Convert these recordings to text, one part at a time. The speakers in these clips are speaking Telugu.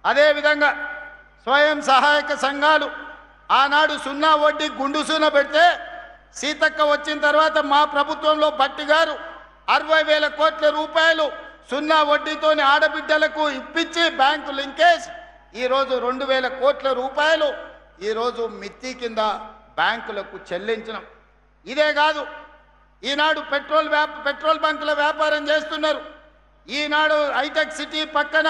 అదేవిధంగా స్వయం సహాయక సంఘాలు ఆనాడు సున్నా వడ్డీ గుండు సున్న పెడితే సీతక్క వచ్చిన తర్వాత మా ప్రభుత్వంలో భట్టి గారు 60,000 కోట్ల రూపాయలు సున్నా వడ్డీతోని ఆడబిడ్డలకు ఇప్పించి బ్యాంకు లింకేజ్ ఈరోజు 2,000 కోట్ల రూపాయలు ఈరోజు మిత్తి కింద బ్యాంకులకు చెల్లించడం. ఇదే కాదు, ఈనాడు పెట్రోల్ బంకుల వ్యాపారం చేస్తున్నారు. ఈనాడు హైటెక్ సిటీ పక్కన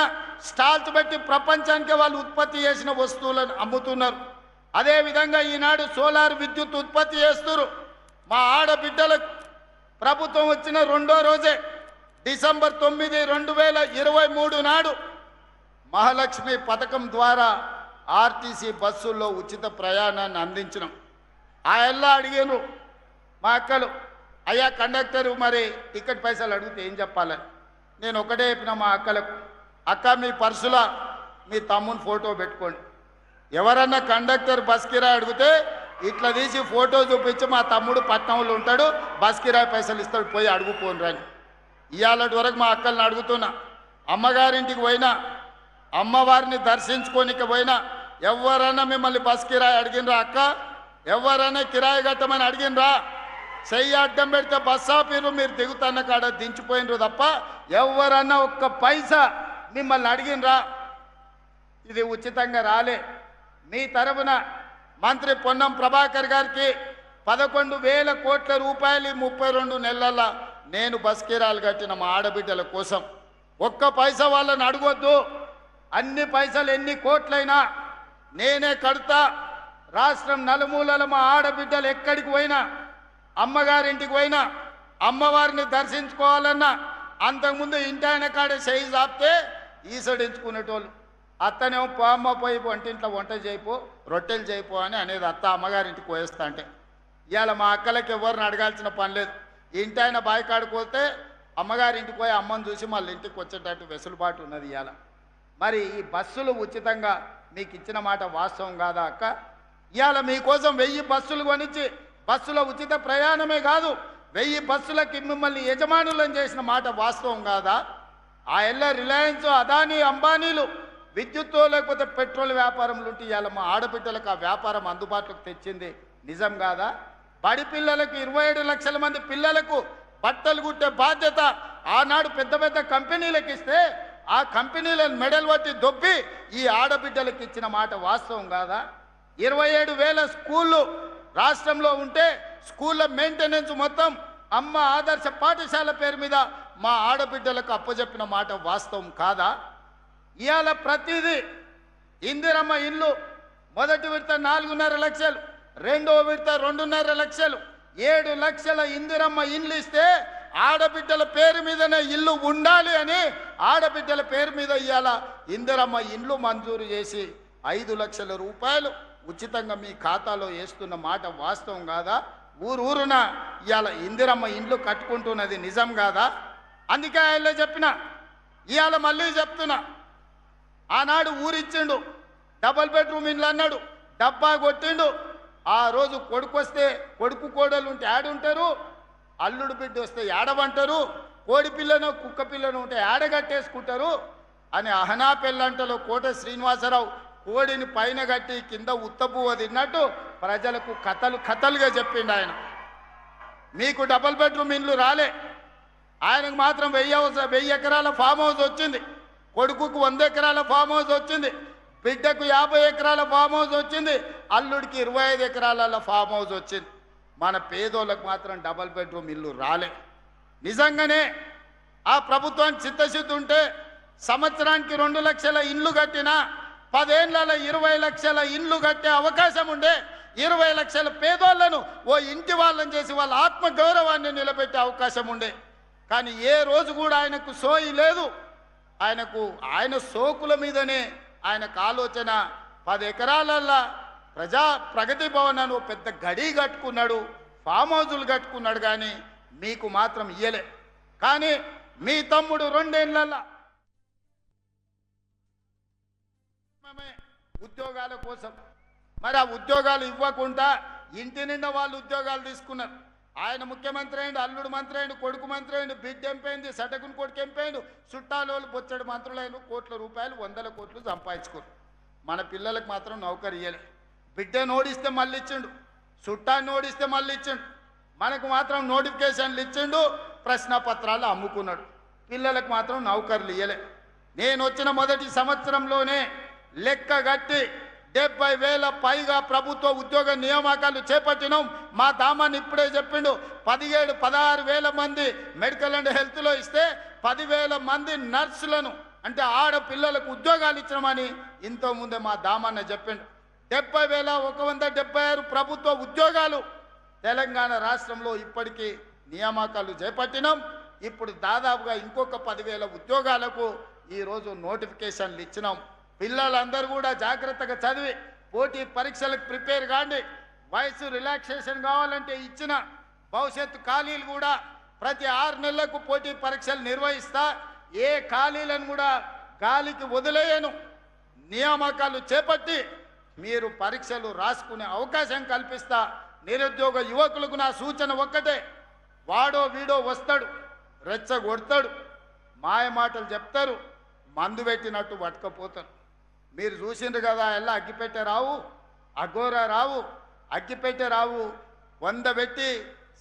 స్టాల్స్ పెట్టి ప్రపంచానికి వాళ్ళు ఉత్పత్తి చేసిన వస్తువులను అమ్ముతున్నారు. అదేవిధంగా ఈనాడు సోలార్ విద్యుత్ ఉత్పత్తి చేస్తున్నారు. మా ఆడబిడ్డలకు ప్రభుత్వం వచ్చిన రెండో రోజే డిసెంబర్ 9, 2023 నాడు మహాలక్ష్మి పథకం ద్వారా ఆర్టీసీ బస్సుల్లో ఉచిత ప్రయాణాన్ని అందించినాం. ఆ ఎల్లా అడిగారు మా అక్కలు, అయ్యా కండక్టరు మరి టికెట్ పైసలు అడిగితే ఏం చెప్పాలి? నేను ఒకటే చెప్పిన మా అక్కలకు, అక్క మీ పర్సులో మీ తమ్ముని ఫోటో పెట్టుకోండి. ఎవరన్నా కండక్టర్ బస్ కిరాయి అడిగితే ఇట్లా తీసి ఫోటో చూపించి మా తమ్ముడు పట్నంలో ఉంటాడు, బస్ కిరాయి పైసలు ఇస్తాడు, పోయి అడుగుపోను రాని. ఇవాళటి వరకు మా అక్కల్ని అడుగుతున్నా, అమ్మగారింటికి పోయినా అమ్మవారిని దర్శించుకోనికి పోయినా ఎవరన్నా మిమ్మల్ని బస్ కిరాయి అడిగినరా? అక్క ఎవరన్నా కిరాయి కట్టమని అడిగినరా? చెయ్యి అడ్డం పెడితే బస్ ఆపీరు, మీరు దిగుతున్న కాడ దించిపోయినరు తప్ప ఎవరన్నా ఒక్క పైసా మిమ్మల్ని అడిగినరా? ఇది ఉచితంగా రాలే. మీ తరఫున మంత్రి పొన్నం ప్రభాకర్ గారికి 11,000 కోట్ల రూపాయలు 32 నెలల నేను బస్ కిరాయిలు కట్టిన మా ఆడబిడ్డల కోసం. ఒక్క పైసా వాళ్ళని అడగొద్దు. అన్ని పైసలు ఎన్ని కోట్లైనా నేనే కడతా. రాష్ట్రం నలుమూలల మా ఆడబిడ్డలు ఎక్కడికి పోయినా, అమ్మగారింటికి పోయినా, అమ్మవారిని దర్శించుకోవాలన్నా అంతకుముందు ఇంటి ఆయన కాడే చేయి చాపితే ఈసడించుకునేటోళ్ళు. అత్తనేమో అమ్మ పోయి వంటింట్లో వంట చేయిపో, రొట్టెలు చేయిపో అని అనేది అత్త అమ్మగారింటికి పోయేస్తా అంటే. ఇవాళ మా అక్కలకి ఎవరిని అడగాల్సిన పని లేదు. ఇంటి ఆయన బాయికాడికి పోతే అమ్మగారింటికి పోయి అమ్మని చూసి మళ్ళీ ఇంటికి వచ్చేటట్టు వెసులుబాటు ఉన్నది ఇవాళ. మరి ఈ బస్సులు ఉచితంగా మీకు ఇచ్చిన మాట వాస్తవం కాదా అక్క? ఇవాళ మీకోసం 1000 బస్సులు కొనిచ్చి బస్సులో ఉచిత ప్రయాణమే కాదు 1000 బస్సులకి మిమ్మల్ని యజమానులను చేసిన మాట వాస్తవం కాదా? ఆ ఎల్ల రిలయన్స్, అదానీ, అంబానీలు విద్యుత్తు లేకపోతే పెట్రోల్ వ్యాపారంలో ఉంటే ఇవాళ మా ఆడబిడ్డలకు ఆ వ్యాపారం అందుబాటులోకి తెచ్చింది నిజం కాదా? బడి పిల్లలకు 27 లక్షల మంది పిల్లలకు బట్టలు కుట్టే బాధ్యత ఆనాడు పెద్ద పెద్ద కంపెనీలకు ఇస్తే ఆ కంపెనీలను మెడల్ పట్టి దొబ్బి ఈ ఆడబిడ్డలకు ఇచ్చిన మాట వాస్తవం కాదా? 27,000 స్కూళ్ళు రాష్ట్రంలో ఉంటే స్కూళ్ళ మెయింటెనెన్స్ మొత్తం అమ్మ ఆదర్శ పాఠశాల పేరు మీద మా ఆడబిడ్డలకు అప్పచెప్పిన మాట వాస్తవం కాదా? ఇవాళ ప్రతిదీ ఇందిరమ్మ ఇల్లు మొదటి విడత 4.5 లక్షలు, రెండో విడత 2.5 లక్షలు, 7 లక్షల ఇందిరమ్మ ఇల్లు ఇస్తే ఆడబిడ్డల పేరు మీదనే ఇల్లు ఉండాలి అని ఆడబిడ్డల పేరు మీద ఇవాళ ఇందిరమ్మ ఇల్లు మంజూరు చేసి 5 లక్షల రూపాయలు ఉచితంగా మీ ఖాతాలో వేస్తున్న మాట వాస్తవం కాదా? ఊరున ఇవాళ ఇందిరమ్మ ఇండ్లు కట్టుకుంటున్నది నిజం కాదా? అందుకే ఆయన చెప్పిన, ఇవాళ మళ్ళీ చెప్తున్నా, ఆనాడు ఊరిచ్చిండు, డబల్ బెడ్రూమ్ ఇండ్లు అన్నాడు, డబ్బా కొట్టిండు. ఆ రోజు కొడుకు వస్తే కొడుకు కోడలు ఉంటే ఆడుంటారు, అల్లుడు బిడ్డ వస్తే ఏడవంటారు, కోడి పిల్లను కుక్క పిల్లను ఉంటే ఏడగట్టేసుకుంటారు అని అహనా పెళ్ళంటలో కోట శ్రీనివాసరావు కోడిని పైన కట్టి కింద ఉత్తపువ్వ తిన్నట్టు ప్రజలకు కథలుగా చెప్పిండు ఆయన. మీకు డబల్ బెడ్రూమ్ ఇండ్లు రాలే, ఆయనకు మాత్రం 1000 ఎకరాల ఫామ్ హౌస్ వచ్చింది, కొడుకుకు 100 ఎకరాల ఫామ్ హౌస్ వచ్చింది, బిడ్డకు 50 ఎకరాల ఫామ్ హౌస్ వచ్చింది, అల్లుడికి 25 ఎకరాల ఫామ్ హౌస్ వచ్చింది. మన పేదోళ్ళకు మాత్రం డబల్ బెడ్రూమ్ ఇల్లు రాలే. నిజంగానే ఆ ప్రభుత్వానికి చిత్తశుద్ధి ఉంటే సంవత్సరానికి 2 లక్షల ఇండ్లు కట్టినా 10 ఏళ్లలో 20 లక్షల ఇండ్లు కట్టే అవకాశం ఉండే, 20 లక్షల పేదోళ్లను ఓ ఇంటి వాళ్ళని చేసి వాళ్ళ ఆత్మ గౌరవాన్ని నిలబెట్టే అవకాశం ఉండే. కానీ ఏ రోజు కూడా ఆయనకు సోయి లేదు. ఆయన సోకుల మీదనే ఆయనకు ఆలోచన. 10 ఎకరాలల్లా ప్రగతి భవన్ అని పెద్ద గడి కట్టుకున్నాడు, ఫామ్ హౌజులు కట్టుకున్నాడు, కానీ మీకు మాత్రం ఇయ్యలే. కానీ మీ తమ్ముడు 2 ఏళ్లల్లా ఉద్యోగాల కోసం మరి ఆ ఉద్యోగాలు ఇవ్వకుండా ఇంటి నిండా వాళ్ళు ఉద్యోగాలు తీసుకున్నారు. ఆయన ముఖ్యమంత్రి అయిండు, అల్లుడు మంత్రి అయిండు, కొడుకు మంత్రి అయిండు, బిడ్డ ఎంపైంది, సటకుని కొడుకు ఎంపైండు, చుట్టాలోళ్ళు బొచ్చడు మంత్రులైన కోట్ల రూపాయలు 100 కోట్లు సంపాదించుకోరు. మన పిల్లలకు మాత్రం నౌకరు ఇయ్యలే. బిడ్డను ఓడిస్తే మళ్ళీ ఇచ్చిండు, చుట్టాన్ని ఓడిస్తే మళ్ళీ ఇచ్చిండు. మనకు మాత్రం నోటిఫికేషన్లు ఇచ్చిండు, ప్రశ్నపత్రాలు అమ్ముకున్నాడు. పిల్లలకు మాత్రం నౌకర్లు ఇయ్యలే. నేను వచ్చిన మొదటి సంవత్సరంలోనే లెక్క గట్టి 70,000 పైగా ప్రభుత్వ ఉద్యోగ నియామకాలు చేపట్టినాం. మా దామాన్ని ఇప్పుడే చెప్పిండు, 16,000 మంది మెడికల్ అండ్ హెల్త్లో ఇస్తే 10,000 మంది నర్సులను అంటే ఆడపిల్లలకు ఉద్యోగాలు ఇచ్చినామని ఇంతకుముందే మా దామాన్న చెప్పిండు. 70,176 ప్రభుత్వ ఉద్యోగాలు తెలంగాణ రాష్ట్రంలో ఇప్పటికీ నియామకాలు చేపట్టినాం. ఇప్పుడు దాదాపుగా ఇంకొక 10,000 ఉద్యోగాలకు ఈరోజు నోటిఫికేషన్లు ఇచ్చినాం. పిల్లలందరూ కూడా జాగ్రత్తగా చదివి పోటీ పరీక్షలకు ప్రిపేర్ కాండి. వయసు రిలాక్సేషన్ కావాలంటే ఇచ్చిన భవిష్యత్తు ఖాళీలు కూడా ప్రతి 6 నెలలకు పోటీ పరీక్షలు నిర్వహిస్తా. ఏ ఖాళీలను కూడా గాలికి వదిలేయను. నియామకాలు చేపట్టి మీరు పరీక్షలు రాసుకునే అవకాశం కల్పిస్తా. నిరుద్యోగ యువకులకు నా సూచన ఒక్కటే, వాడో వీడో వస్తాడు, రెచ్చగొడతాడు, మాయ మాటలు చెప్తారు, మందు పెట్టినట్టు పట్టుకపోతారు. మీరు చూసిండ్రు కదా, ఎలా అగ్గిపెట్టే రావు, అఘోరా రావు, అగ్గిపెట్టే రావు 100 పెట్టి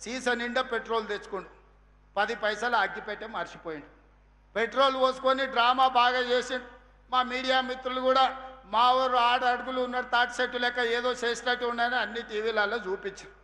సీస నిండా పెట్రోల్ తెచ్చుకోండు, 10 పైసలు అగ్గిపెట్టే మర్చిపోయిండు. పెట్రోల్ పోసుకొని డ్రామా బాగా చేసిండు. మా మీడియా మిత్రులు కూడా మా ఊరు 6 అడుగులు ఉన్నాడు, తాటి చెట్టు లెక్క ఏదో చేసినట్టు ఉన్నాయని అన్ని టీవీలలో చూపించారు.